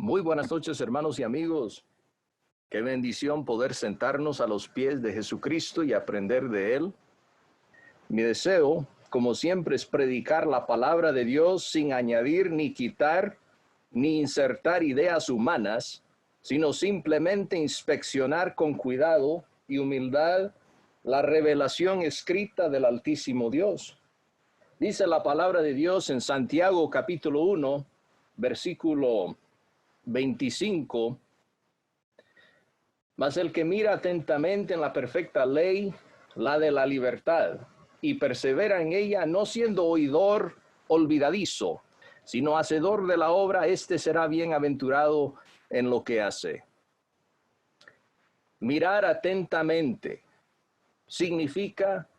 Muy buenas noches, hermanos y amigos. Qué bendición poder sentarnos a los pies de Jesucristo y aprender de Él. Mi deseo, como siempre, es predicar la palabra de Dios sin añadir ni quitar ni insertar ideas humanas, sino simplemente inspeccionar con cuidado y humildad la revelación escrita del Altísimo Dios. Dice la palabra de Dios en Santiago capítulo 1, versículo 25, mas el que mira atentamente en la perfecta ley, la de la libertad, y persevera en ella, no siendo oidor olvidadizo, sino hacedor de la obra, éste será bienaventurado en lo que hace. Mirar atentamente significa,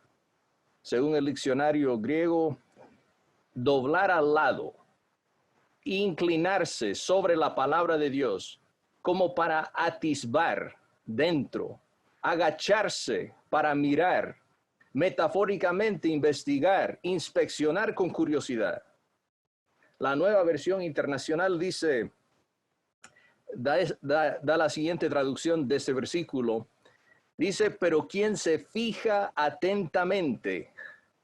según el diccionario griego, doblar al lado, inclinarse sobre la palabra de Dios, como para atisbar dentro, agacharse para mirar, metafóricamente investigar, inspeccionar con curiosidad. La Nueva Versión Internacional dice, da la siguiente traducción de este versículo, dice, pero quien se fija atentamente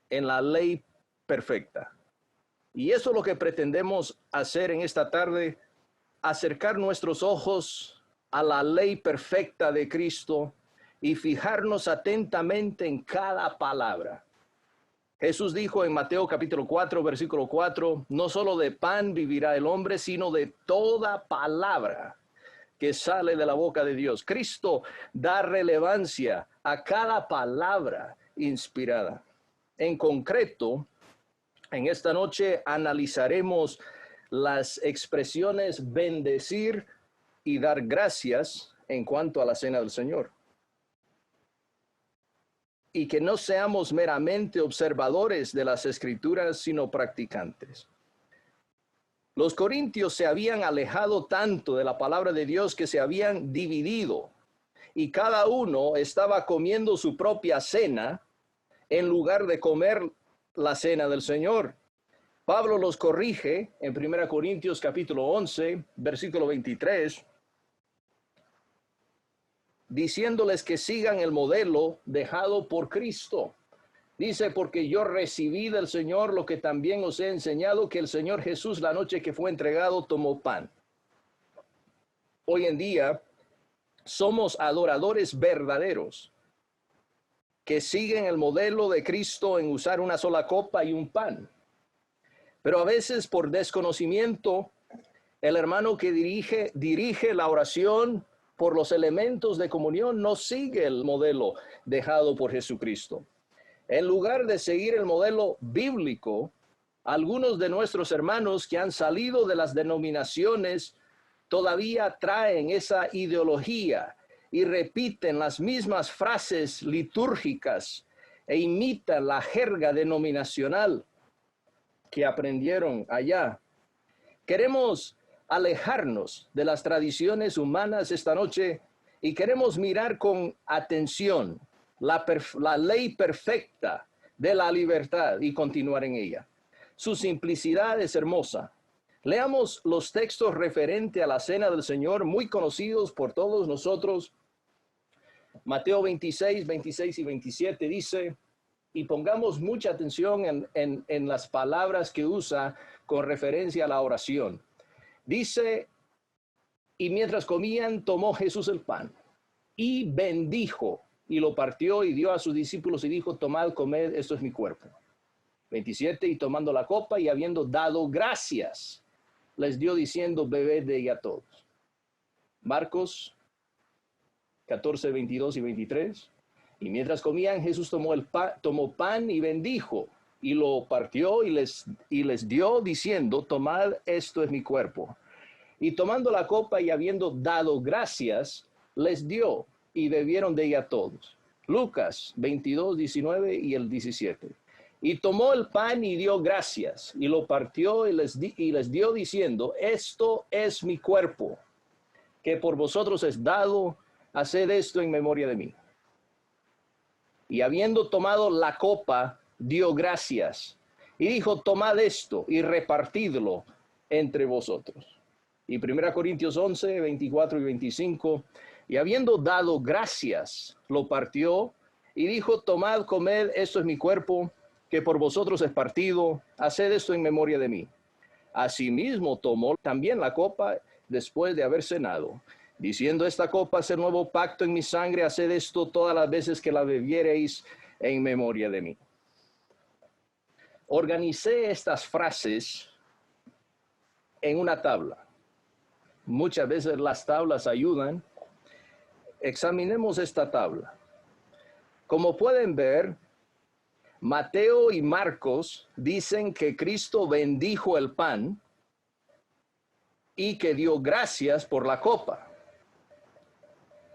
en la ley perfecta. Y eso es lo que pretendemos hacer en esta tarde, acercar nuestros ojos a la ley perfecta de Cristo y fijarnos atentamente en cada palabra. Jesús dijo en Mateo capítulo 4, versículo 4, no solo de pan vivirá el hombre, sino de toda palabra que sale de la boca de Dios. Cristo da relevancia a cada palabra inspirada. En concreto, en esta noche analizaremos las expresiones bendecir y dar gracias en cuanto a la cena del Señor. Y que no seamos meramente observadores de las Escrituras, sino practicantes. Los corintios se habían alejado tanto de la palabra de Dios que se habían dividido y cada uno estaba comiendo su propia cena en lugar de comer la cena del Señor. Pablo los corrige en 1 Corintios capítulo 11, versículo 23, diciéndoles que sigan el modelo dejado por Cristo. Dice, porque yo recibí del Señor lo que también os he enseñado, que el Señor Jesús la noche que fue entregado tomó pan. Hoy en día somos adoradores verdaderos que siguen el modelo de Cristo en usar una sola copa y un pan. Pero a veces por desconocimiento, el hermano que dirige la oración por los elementos de comunión no sigue el modelo dejado por Jesucristo. En lugar de seguir el modelo bíblico, algunos de nuestros hermanos que han salido de las denominaciones todavía traen esa ideología y repiten las mismas frases litúrgicas e imitan la jerga denominacional que aprendieron allá. Queremos alejarnos de las tradiciones humanas esta noche y queremos mirar con atención la ley perfecta de la libertad y continuar en ella. Su simplicidad es hermosa. Leamos los textos referentes a la cena del Señor, muy conocidos por todos nosotros. Mateo 26, 26 y 27 dice, y pongamos mucha atención en las palabras que usa con referencia a la oración. Dice, y mientras comían, tomó Jesús el pan y bendijo, y lo partió y dio a sus discípulos y dijo, tomad, comed, esto es mi cuerpo. 27, y tomando la copa y habiendo dado gracias, les dio diciendo, bebed de ella todos. Marcos 14, 22 y 23. Y mientras comían, Jesús tomó pan y bendijo, y lo partió y les dio diciendo, tomad, esto es mi cuerpo. Y tomando la copa y habiendo dado gracias, les dio, y bebieron de ella todos. Lucas 22, 19 y el 17. Y tomó el pan y dio gracias, y lo partió y les dio diciendo, esto es mi cuerpo, que por vosotros es dado, haced esto en memoria de mí. Y habiendo tomado la copa, dio gracias, y dijo, tomad esto y repartidlo entre vosotros. Y 1 Corintios 11, 24 y 25, y habiendo dado gracias, lo partió y dijo, tomad, comed, esto es mi cuerpo, que por vosotros es partido, haced esto en memoria de mí. Asimismo tomó también la copa después de haber cenado, diciendo, esta copa es el nuevo pacto en mi sangre, haced esto todas las veces que la bebiereis en memoria de mí. Organicé estas frases en una tabla. Muchas veces las tablas ayudan. Examinemos esta tabla. Como pueden ver, Mateo y Marcos dicen que Cristo bendijo el pan y que dio gracias por la copa.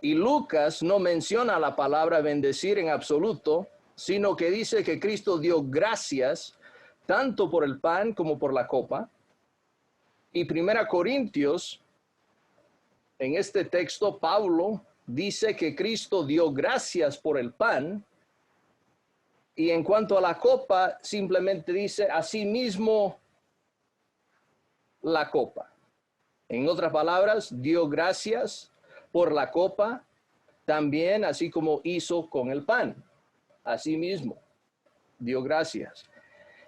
Y Lucas no menciona la palabra bendecir en absoluto, sino que dice que Cristo dio gracias tanto por el pan como por la copa. Y 1 Corintios, en este texto, Pablo dice que Cristo dio gracias por el pan. Y en cuanto a la copa, simplemente dice, asimismo, la copa. En otras palabras, dio gracias por la copa, también así como hizo con el pan. Asimismo, dio gracias.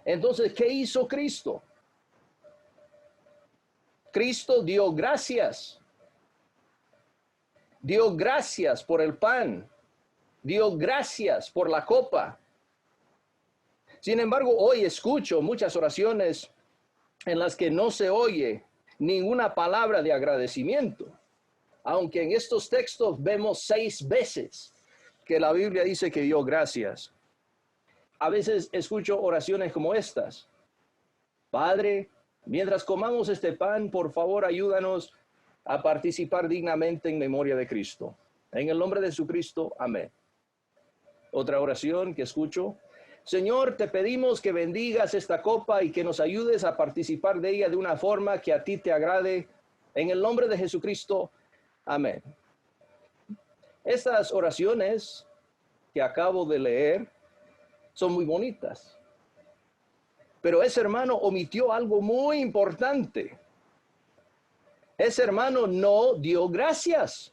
Entonces, ¿qué hizo Cristo? Cristo dio gracias. Dio gracias por el pan. Dio gracias por la copa. Sin embargo, hoy escucho muchas oraciones en las que no se oye ninguna palabra de agradecimiento. Aunque en estos textos vemos 6 veces que la Biblia dice que dio gracias. A veces escucho oraciones como estas. Padre, mientras comamos este pan, por favor, ayúdanos a participar dignamente en memoria de Cristo. En el nombre de Jesucristo, amén. Otra oración que escucho. Señor, te pedimos que bendigas esta copa y que nos ayudes a participar de ella de una forma que a ti te agrade. En el nombre de Jesucristo, amén. Estas oraciones que acabo de leer son muy bonitas. Pero ese hermano omitió algo muy importante. Ese hermano no dio gracias.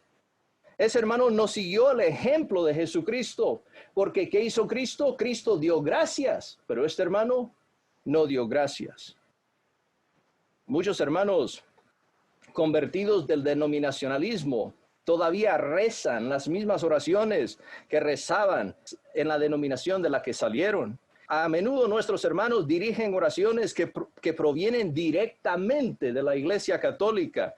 Ese hermano no siguió el ejemplo de Jesucristo. Porque ¿qué hizo Cristo? Cristo dio gracias. Pero este hermano no dio gracias. Muchos hermanos convertidos del denominacionalismo todavía rezan las mismas oraciones que rezaban en la denominación de la que salieron. A menudo nuestros hermanos dirigen oraciones que provienen directamente de la Iglesia Católica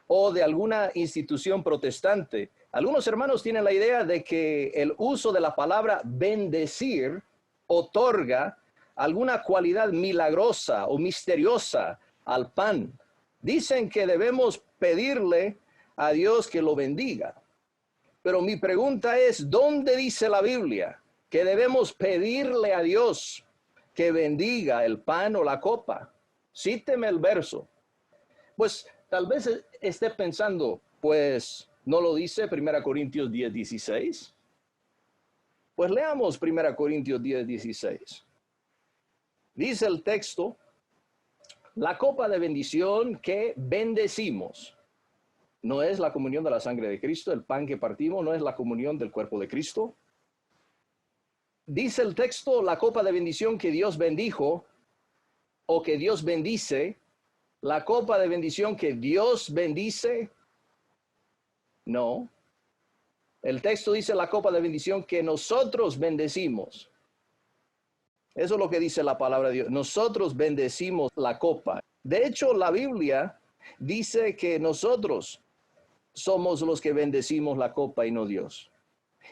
o de alguna institución protestante. Algunos hermanos tienen la idea de que el uso de la palabra bendecir otorga alguna cualidad milagrosa o misteriosa al pan. Dicen que debemos pedirle a Dios que lo bendiga. Pero mi pregunta es, ¿dónde dice la Biblia que debemos pedirle a Dios que bendiga el pan o la copa? Cíteme el verso. Pues tal vez esté pensando, pues, ¿no lo dice 1 Corintios 10, 16? Pues leamos 1 Corintios 10, 16. Dice el texto, la copa de bendición que bendecimos. No es la comunión de la sangre de Cristo, el pan que partimos no es la comunión del cuerpo de Cristo. Dice el texto, la copa de bendición que Dios bendijo o que Dios bendice, la copa de bendición que Dios bendice, no. El texto dice la copa de bendición que nosotros bendecimos. Eso es lo que dice la palabra de Dios. Nosotros bendecimos la copa. De hecho, la Biblia dice que nosotros somos los que bendecimos la copa y no Dios.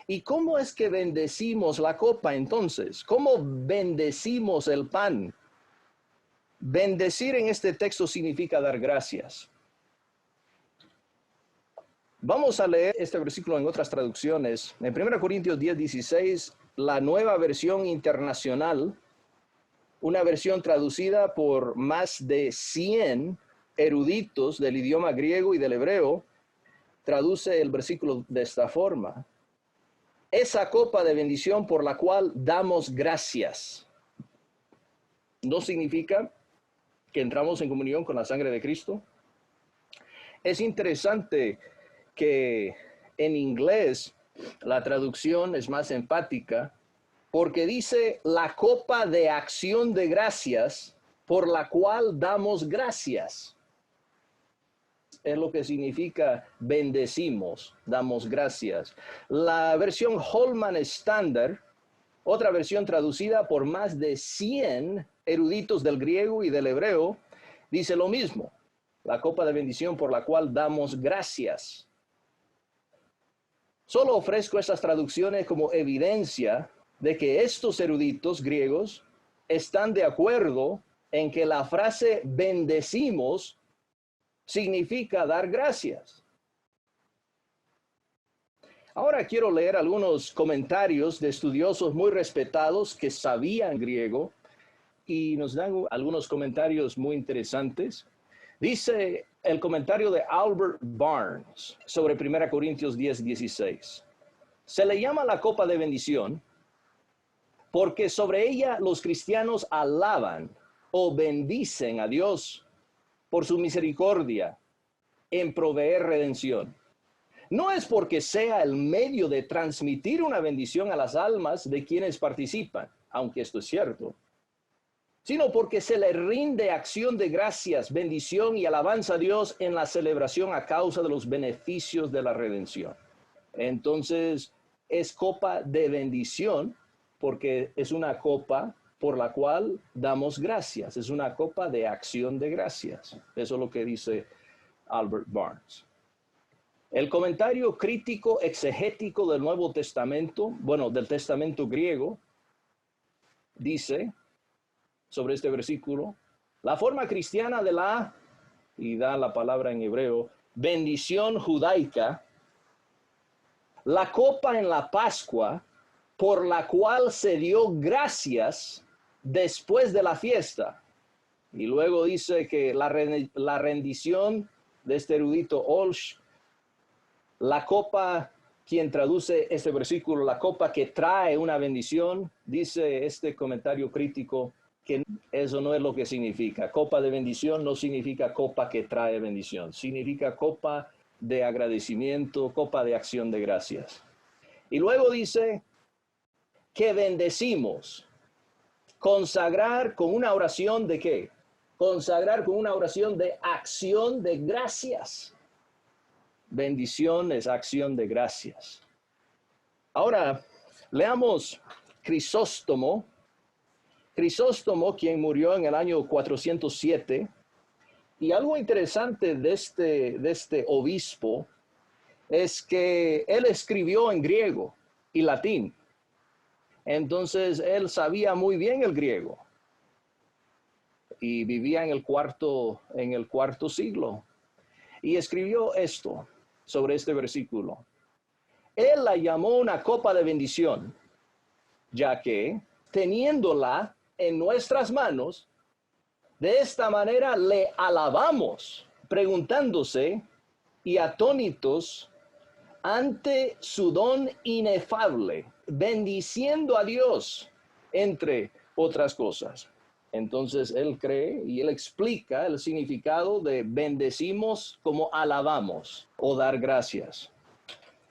¿Y cómo es que bendecimos la copa entonces? ¿Cómo bendecimos el pan? Bendecir en este texto significa dar gracias. Vamos a leer este versículo en otras traducciones. En 1 Corintios 10, 16, la Nueva Versión Internacional, una versión traducida por más de 100 eruditos del idioma griego y del hebreo, traduce el versículo de esta forma. Esa copa de bendición por la cual damos gracias. No significa que entramos en comunión con la sangre de Cristo. Es interesante que en inglés la traducción es más empática porque dice la copa de acción de gracias por la cual damos gracias. Es lo que significa bendecimos, damos gracias. La versión Holman Standard, otra versión traducida por más de 100 eruditos del griego y del hebreo, dice lo mismo, la copa de bendición por la cual damos gracias. Solo ofrezco estas traducciones como evidencia de que estos eruditos griegos están de acuerdo en que la frase bendecimos significa dar gracias. Ahora quiero leer algunos comentarios de estudiosos muy respetados que sabían griego y nos dan algunos comentarios muy interesantes. Dice el comentario de Albert Barnes sobre 1 Corintios 10:16. Se le llama la copa de bendición porque sobre ella los cristianos alaban o bendicen a Dios por su misericordia en proveer redención. No es porque sea el medio de transmitir una bendición a las almas de quienes participan, aunque esto es cierto, sino porque se le rinde acción de gracias, bendición y alabanza a Dios en la celebración a causa de los beneficios de la redención. Entonces, es copa de bendición porque es una copa por la cual damos gracias. Es una copa de acción de gracias. Eso es lo que dice Albert Barnes. El comentario crítico exegético del Nuevo Testamento, bueno, del Testamento griego, dice sobre este versículo, la forma cristiana de la, y da la palabra en hebreo, bendición judaica, la copa en la Pascua, por la cual se dio gracias después de la fiesta. Y luego dice que la rendición de este erudito Olsh, la copa, quien traduce este versículo, la copa que trae una bendición, dice este comentario crítico que eso no es lo que significa. Copa de bendición no significa copa que trae bendición, significa copa de agradecimiento, copa de acción de gracias. Y luego dice que bendecimos, consagrar con una oración de ¿qué? Consagrar con una oración de acción de gracias. Bendición es acción de gracias. Ahora, leamos Crisóstomo. Crisóstomo, quien murió en el año 407. Y algo interesante de este obispo es que él escribió en griego y latín. Entonces, él sabía muy bien el griego. Y vivía en el cuarto siglo. Y escribió esto sobre este versículo. Él la llamó una copa de bendición, ya que teniéndola en nuestras manos, de esta manera le alabamos, preguntándose y atónitos ante su don inefable, bendiciendo a Dios, entre otras cosas. Entonces él cree y él explica el significado de bendecimos como alabamos o dar gracias.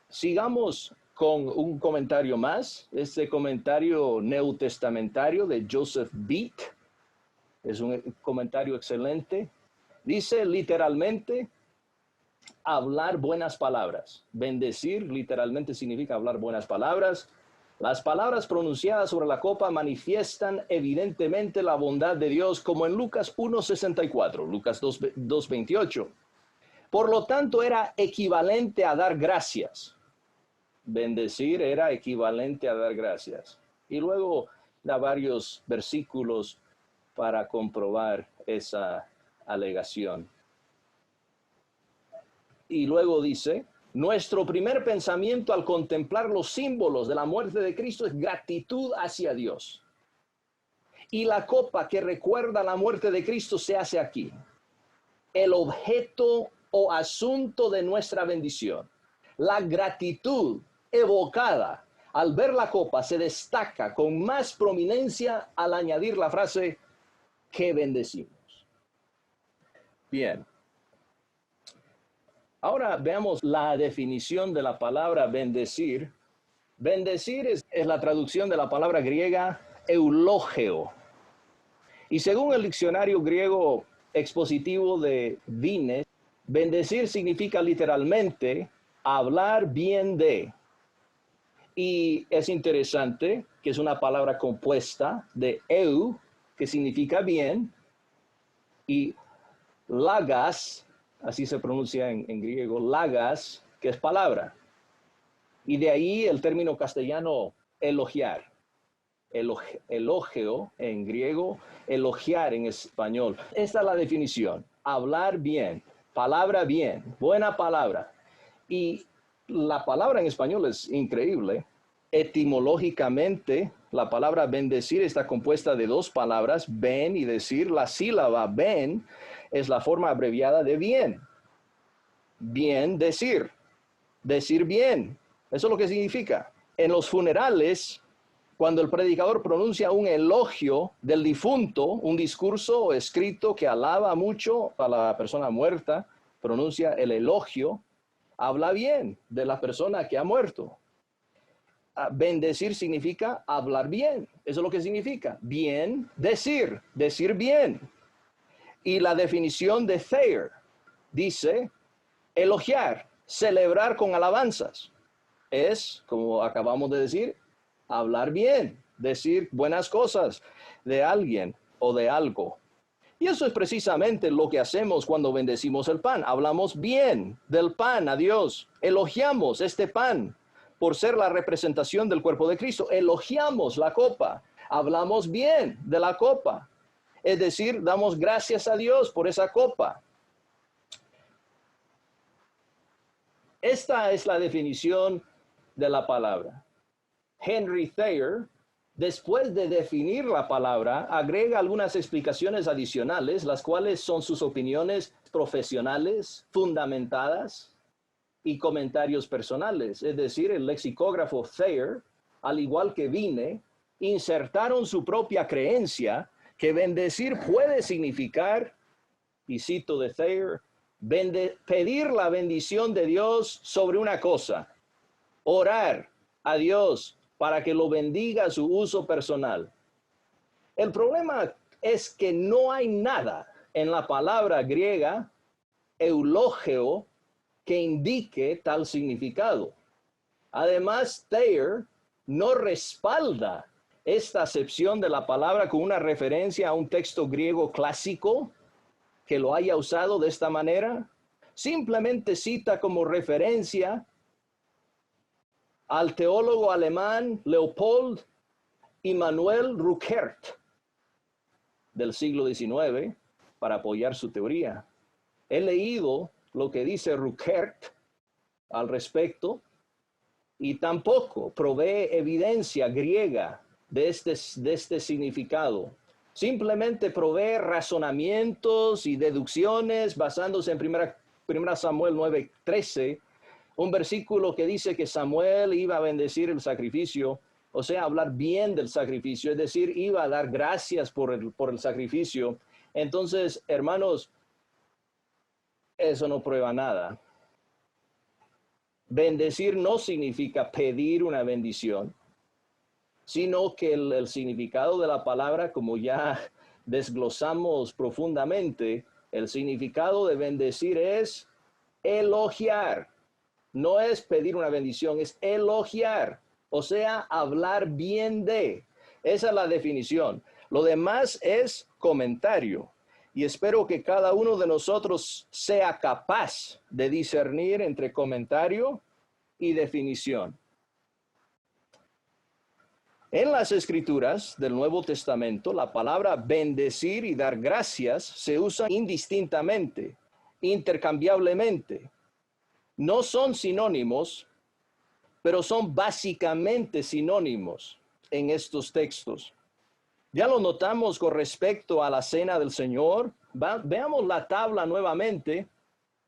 Sigamos con un comentario más, este comentario neotestamentario de Joseph Beat. Es un comentario excelente. Dice literalmente, hablar buenas palabras. Bendecir literalmente significa hablar buenas palabras. Las palabras pronunciadas sobre la copa manifiestan evidentemente la bondad de Dios, como en Lucas 1:64, Lucas 2:28. Por lo tanto, era equivalente a dar gracias. Bendecir era equivalente a dar gracias. Y luego da varios versículos para comprobar esa alegación. Y luego dice, nuestro primer pensamiento al contemplar los símbolos de la muerte de Cristo es gratitud hacia Dios. Y la copa que recuerda la muerte de Cristo se hace aquí. El objeto o asunto de nuestra bendición. La gratitud evocada al ver la copa se destaca con más prominencia al añadir la frase que bendecimos. Bien. Ahora veamos la definición de la palabra bendecir. Bendecir es la traducción de la palabra griega eulogio. Y según el diccionario griego expositivo de Vines, bendecir significa literalmente hablar bien de. Y es interesante que es una palabra compuesta de eu, que significa bien, y lagas, así se pronuncia en griego, lagas, que es palabra. Y de ahí el término castellano elogiar. Elogio en griego, elogiar en español. Esta es la definición. Hablar bien, palabra bien, buena palabra. Y la palabra en español es increíble. Etimológicamente, la palabra bendecir está compuesta de dos palabras, ben y decir. La sílaba ben es la forma abreviada de bien. Bien decir. Decir bien. Eso es lo que significa. En los funerales, cuando el predicador pronuncia un elogio del difunto, un discurso escrito que alaba mucho a la persona muerta, pronuncia el elogio, habla bien de la persona que ha muerto. Bendecir significa hablar bien. Eso es lo que significa. Bien, decir bien. Y la definición de Thayer dice elogiar, celebrar con alabanzas. Es, como acabamos de decir, hablar bien, decir buenas cosas de alguien o de algo. Y eso es precisamente lo que hacemos cuando bendecimos el pan. Hablamos bien del pan a Dios. Elogiamos este pan por ser la representación del cuerpo de Cristo. Elogiamos la copa. Hablamos bien de la copa. Es decir, damos gracias a Dios por esa copa. Esta es la definición de la palabra. Henry Thayer, después de definir la palabra, agrega algunas explicaciones adicionales, las cuales son sus opiniones profesionales, fundamentadas y comentarios personales. Es decir, el lexicógrafo Thayer, al igual que Vine, insertaron su propia creencia que bendecir puede significar, y cito de Thayer, pedir la bendición de Dios sobre una cosa, orar a Dios para que lo bendiga a su uso personal. El problema es que no hay nada en la palabra griega eulogio que indique tal significado. Además, Thayer no respalda esta acepción de la palabra con una referencia a un texto griego clásico que lo haya usado de esta manera. Simplemente cita como referencia al teólogo alemán Leopold Immanuel Ruckert del siglo XIX para apoyar su teoría. He leído lo que dice Ruckert al respecto y tampoco provee evidencia griega de este significado. Simplemente provee razonamientos y deducciones basándose en 1 Samuel 9:13, un versículo que dice que Samuel iba a bendecir el sacrificio, o sea, hablar bien del sacrificio, es decir, iba a dar gracias por el sacrificio. Entonces, hermanos, eso no prueba nada. Bendecir no significa pedir una bendición, sino que el significado de la palabra, como ya desglosamos profundamente, el significado de bendecir es elogiar. No es pedir una bendición, es elogiar, o sea, hablar bien de. Esa es la definición. Lo demás es comentario. Y espero que cada uno de nosotros sea capaz de discernir entre comentario y definición. En las Escrituras del Nuevo Testamento, la palabra bendecir y dar gracias se usa indistintamente, intercambiablemente. No son sinónimos, pero son básicamente sinónimos en estos textos. Ya lo notamos con respecto a la cena del Señor. Veamos la tabla nuevamente.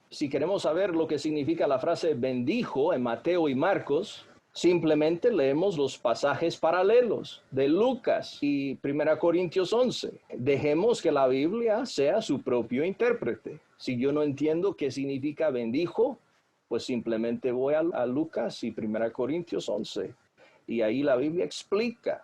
Si queremos saber lo que significa la frase bendijo en Mateo y Marcos, simplemente leemos los pasajes paralelos de Lucas y 1 Corintios 11. Dejemos que la Biblia sea su propio intérprete. Si yo no entiendo qué significa bendijo, Pues simplemente voy a Lucas y 1 Corintios 11. Y ahí la Biblia explica.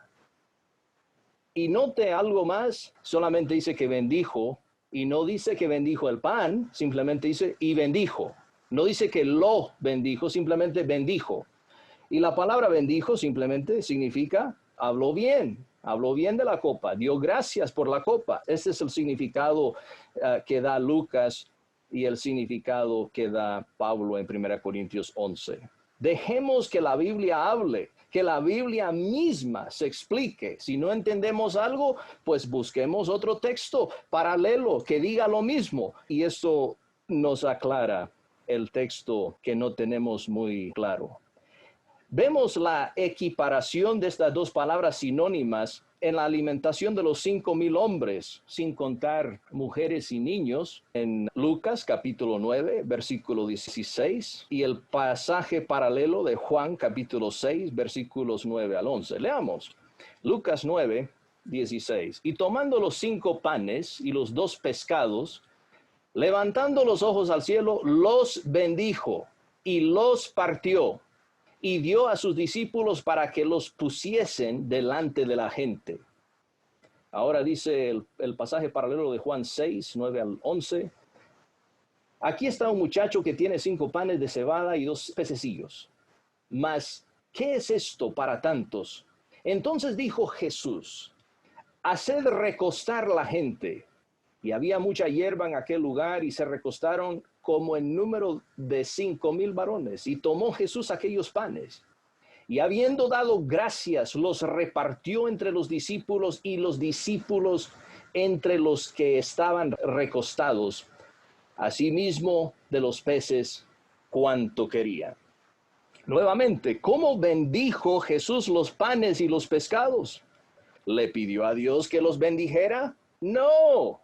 Y note algo más, solamente dice que bendijo, y no dice que bendijo el pan, simplemente dice y bendijo. No dice que lo bendijo, simplemente bendijo. Y la palabra bendijo simplemente significa habló bien de la copa, dio gracias por la copa. Ese es el significado que da Lucas y el significado que da Pablo en 1 Corintios 11. Dejemos que la Biblia hable, que la Biblia misma se explique. Si no entendemos algo, pues busquemos otro texto paralelo que diga lo mismo. Y esto nos aclara el texto que no tenemos muy claro. Vemos la equiparación de estas dos palabras sinónimas en la alimentación de los 5,000 hombres, sin contar mujeres y niños, en Lucas capítulo 9, versículo 16, y el pasaje paralelo de Juan capítulo 6, versículos 9 al 11. Leamos. Lucas 9, 16. Y tomando los 5 panes y los 2 pescados, levantando los ojos al cielo, los bendijo y los partió y dio a sus discípulos para que los pusiesen delante de la gente. Ahora dice el pasaje paralelo de Juan 6, 9 al 11. Aquí está un muchacho que tiene 5 panes de cebada y 2 pececillos. Mas, ¿qué es esto para tantos? Entonces dijo Jesús: haced recostar la gente. Y había mucha hierba en aquel lugar, y se recostaron como en número de 5,000 varones. Y tomó Jesús aquellos panes, y habiendo dado gracias, los repartió entre los discípulos, y los discípulos entre los que estaban recostados, asimismo de los peces cuanto querían. Nuevamente, ¿cómo bendijo Jesús los panes y los pescados? ¿Le pidió a Dios que los bendijera? No.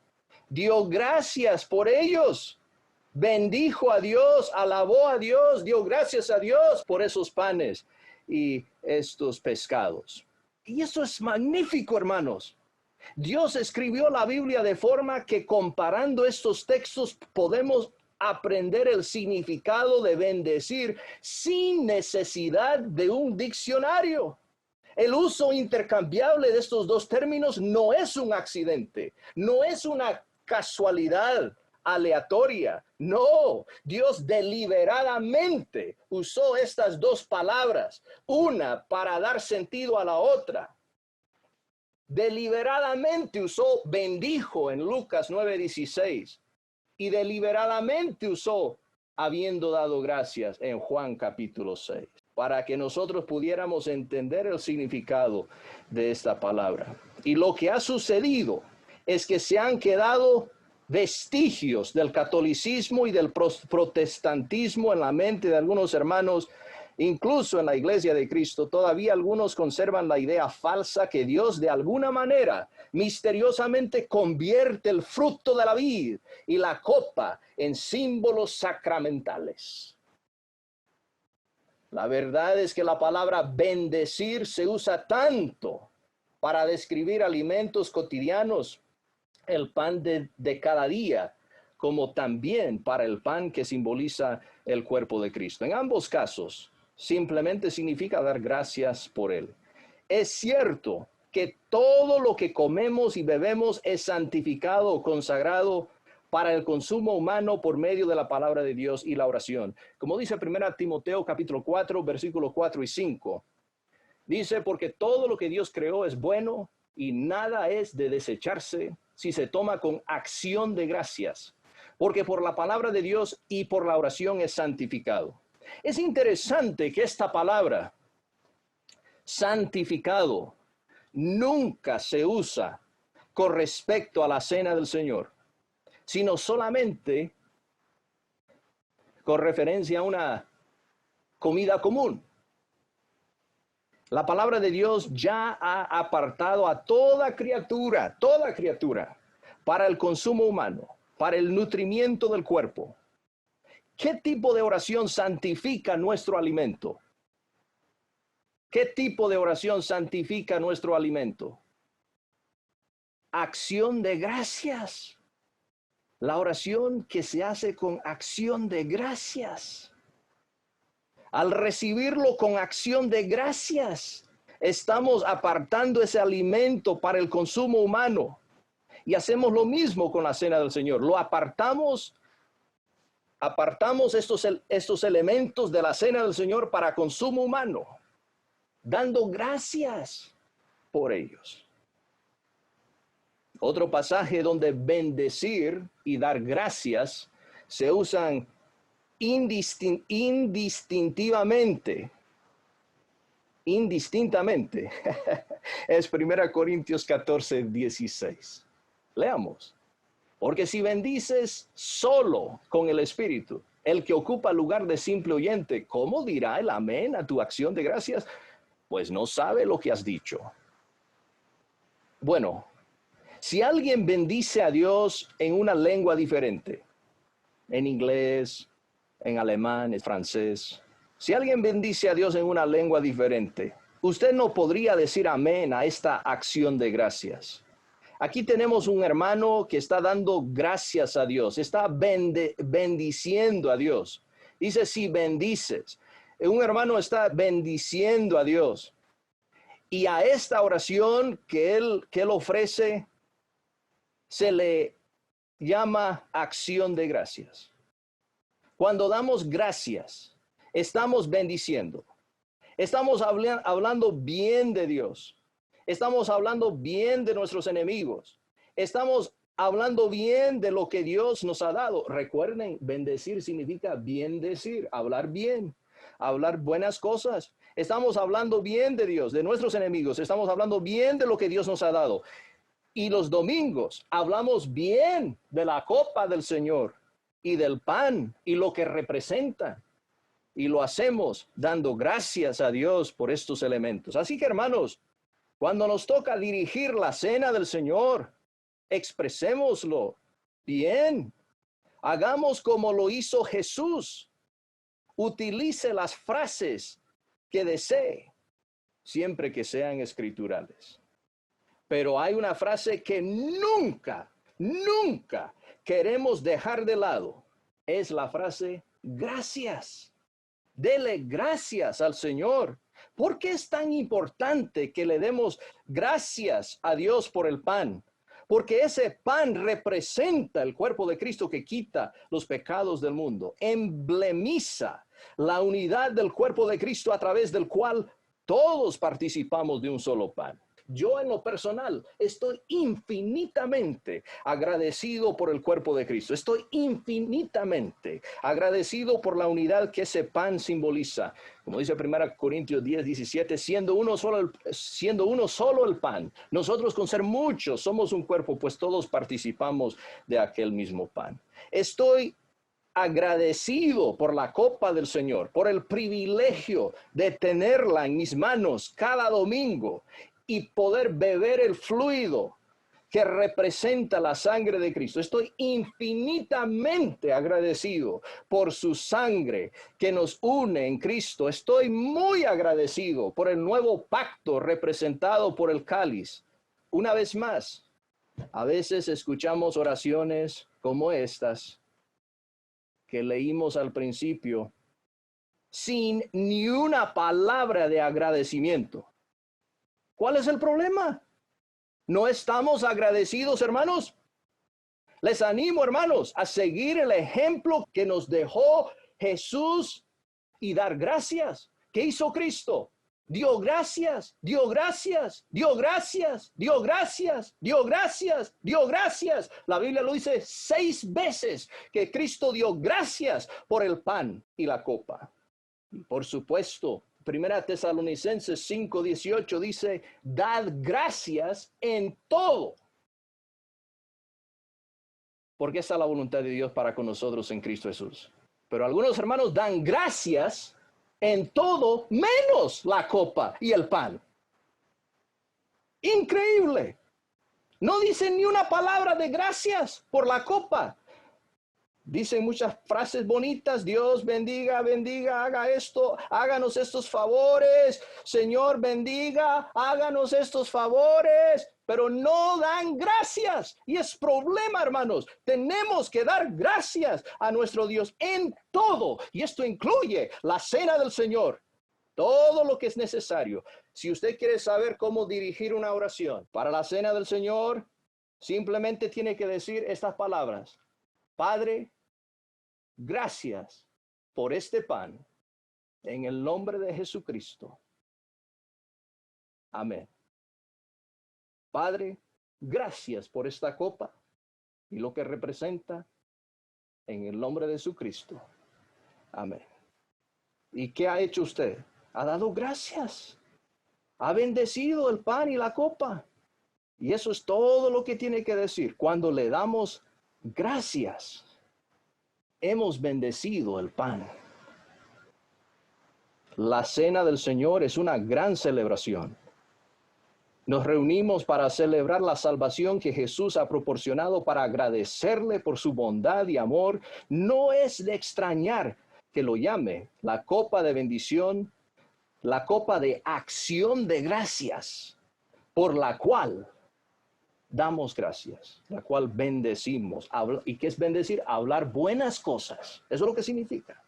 Dio gracias por ellos, bendijo a Dios, alabó a Dios, dio gracias a Dios por esos panes y estos pescados. Y eso es magnífico, hermanos. Dios escribió la Biblia de forma que, comparando estos textos, podemos aprender el significado de bendecir sin necesidad de un diccionario. El uso intercambiable de estos dos términos no es un accidente, no es una casualidad aleatoria. No, Dios deliberadamente usó estas dos palabras, una para dar sentido a la otra. Deliberadamente usó bendijo en Lucas 9:16 y deliberadamente usó habiendo dado gracias en Juan capítulo 6, para que nosotros pudiéramos entender el significado de esta palabra. Y lo que ha sucedido es que se han quedado vestigios del catolicismo y del protestantismo en la mente de algunos hermanos. Incluso en la Iglesia de Cristo todavía algunos conservan la idea falsa que Dios de alguna manera misteriosamente convierte el fruto de la vid y la copa en símbolos sacramentales. La verdad es que la palabra bendecir se usa tanto para describir alimentos cotidianos, el pan de cada día, como también para el pan que simboliza el cuerpo de Cristo. En ambos casos, simplemente significa dar gracias por él. Es cierto que todo lo que comemos y bebemos es santificado o consagrado para el consumo humano por medio de la palabra de Dios y la oración. Como dice 1 Timoteo capítulo 4, versículos 4 y 5. Dice, porque todo lo que Dios creó es bueno y nada es de desecharse si se toma con acción de gracias, porque por la palabra de Dios y por la oración es santificado. Es interesante que esta palabra, santificado, nunca se usa con respecto a la cena del Señor, sino solamente con referencia a una comida común. La palabra de Dios ya ha apartado a toda criatura, para el consumo humano, para el nutrimiento del cuerpo. ¿Qué tipo de oración santifica nuestro alimento? ¿Qué tipo de oración santifica nuestro alimento? Acción de gracias. La oración que se hace con acción de gracias. Al recibirlo con acción de gracias, estamos apartando ese alimento para el consumo humano. Y hacemos lo mismo con la cena del Señor. Lo apartamos estos elementos de la cena del Señor para consumo humano, dando gracias por ellos. Otro pasaje donde bendecir y dar gracias se usan indistintamente es 1 Corintios 14, 16. Leamos. Porque si bendices solo con el Espíritu, el que ocupa lugar de simple oyente, ¿cómo dirá el amén a tu acción de gracias? Pues no sabe lo que has dicho. Bueno, si alguien bendice a Dios en una lengua diferente, en inglés, en alemán, en francés, si alguien bendice a Dios en una lengua diferente, usted no podría decir amén a esta acción de gracias. Aquí tenemos un hermano que está dando gracias a Dios, está bendiciendo a Dios. Dice, si bendices, un hermano está bendiciendo a Dios. Y a esta oración que él ofrece, se le llama acción de gracias. Cuando damos gracias, estamos bendiciendo. Estamos hablando bien de Dios. Estamos hablando bien de nuestros enemigos. Estamos hablando bien de lo que Dios nos ha dado. Recuerden, bendecir significa bien decir, hablar bien, hablar buenas cosas. Estamos hablando bien de Dios, de nuestros enemigos. Estamos hablando bien de lo que Dios nos ha dado. Y los domingos hablamos bien de la copa del Señor y del pan y lo que representa. Y lo hacemos dando gracias a Dios por estos elementos. Así que, hermanos, cuando nos toca dirigir la cena del Señor, expresémoslo bien. Hagamos como lo hizo Jesús. Utilice las frases que desee, siempre que sean escriturales. Pero hay una frase que nunca queremos dejar de lado. Es la frase gracias. Dele gracias al Señor. ¿Por qué es tan importante que le demos gracias a Dios por el pan? Porque ese pan representa el cuerpo de Cristo que quita los pecados del mundo. Emblemiza la unidad del cuerpo de Cristo a través del cual todos participamos de un solo pan. Yo en lo personal estoy infinitamente agradecido por el cuerpo de Cristo. Estoy infinitamente agradecido por la unidad que ese pan simboliza. Como dice 1 Corintios 10, 17, siendo uno solo el pan. Nosotros con ser muchos somos un cuerpo, pues todos participamos de aquel mismo pan. Estoy agradecido por la copa del Señor, por el privilegio de tenerla en mis manos cada domingo y poder beber el fluido que representa la sangre de Cristo. Estoy infinitamente agradecido por su sangre que nos une en Cristo. Estoy muy agradecido por el nuevo pacto representado por el cáliz. Una vez más, a veces escuchamos oraciones como estas que leímos al principio sin ni una palabra de agradecimiento. ¿Cuál es el problema? ¿No estamos agradecidos, hermanos? Les animo, hermanos, a seguir el ejemplo que nos dejó Jesús y dar gracias. ¿Qué hizo Cristo? Dio gracias, dio gracias, dio gracias, dio gracias, dio gracias, dio gracias. La Biblia lo dice 6 veces que Cristo dio gracias por el pan y la copa. Y por supuesto, 1 Tesalonicenses 5:18 dice, dad gracias en todo. Porque esa es la voluntad de Dios para con nosotros en Cristo Jesús. Pero algunos hermanos dan gracias en todo menos la copa y el pan. Increíble. No dicen ni una palabra de gracias por la copa. Dicen muchas frases bonitas, Dios bendiga, bendiga, haga esto, háganos estos favores, Señor bendiga, háganos estos favores. pero no dan gracias. Y es problema, hermanos. Tenemos que dar gracias a nuestro Dios en todo. Y esto incluye la cena del Señor. Todo lo que es necesario. Si usted quiere saber cómo dirigir una oración para la cena del Señor, simplemente tiene que decir estas palabras. Padre, gracias por este pan, en el nombre de Jesucristo. Amén. Padre, gracias por esta copa y lo que representa, en el nombre de Jesucristo. Amén. ¿Y qué ha hecho usted? Ha dado gracias. Ha bendecido el pan y la copa. Y eso es todo lo que tiene que decir. Cuando le damos gracias, hemos bendecido el pan. La cena del Señor es una gran celebración. Nos reunimos para celebrar la salvación que Jesús ha proporcionado, para agradecerle por su bondad y amor. No es de extrañar que lo llame la copa de bendición, la copa de acción de gracias, por la cual damos gracias, la cual bendecimos. ¿Y qué es bendecir? Hablar buenas cosas. Eso es lo que significa.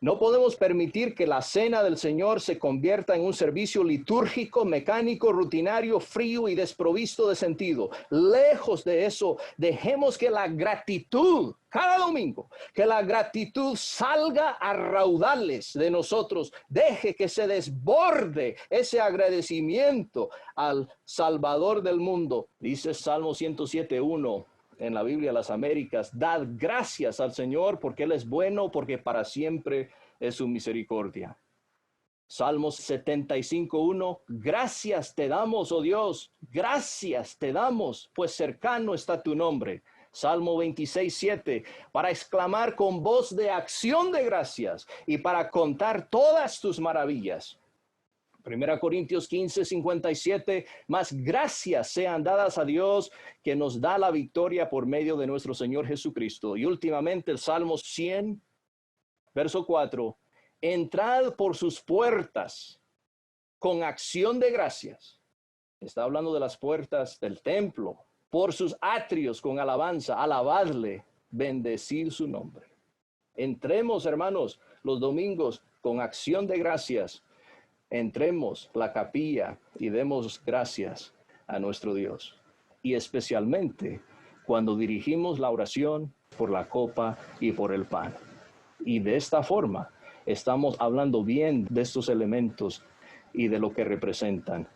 No podemos permitir que la cena del Señor se convierta en un servicio litúrgico, mecánico, rutinario, frío y desprovisto de sentido. Lejos de eso, dejemos que la gratitud, cada domingo, que la gratitud salga a raudales de nosotros. Deje que se desborde ese agradecimiento al Salvador del mundo. Dice Salmo 107:1. En la Biblia de las Américas, dad gracias al Señor porque Él es bueno, porque para siempre es su misericordia. Salmos 75:1, gracias te damos, oh Dios, gracias te damos, pues cercano está tu nombre. Salmo 26:7, para exclamar con voz de acción de gracias y para contar todas tus maravillas. 1 Corintios 15:57, más gracias sean dadas a Dios que nos da la victoria por medio de nuestro Señor Jesucristo. Y últimamente el Salmo 100, verso 4, entrad por sus puertas con acción de gracias. Está hablando de las puertas del templo. Por sus atrios con alabanza, alabadle, bendecid su nombre. Entremos, hermanos, los domingos con acción de gracias. Entremos la capilla y demos gracias a nuestro Dios. Y especialmente cuando dirigimos la oración por la copa y por el pan. Y de esta forma estamos hablando bien de estos elementos y de lo que representan.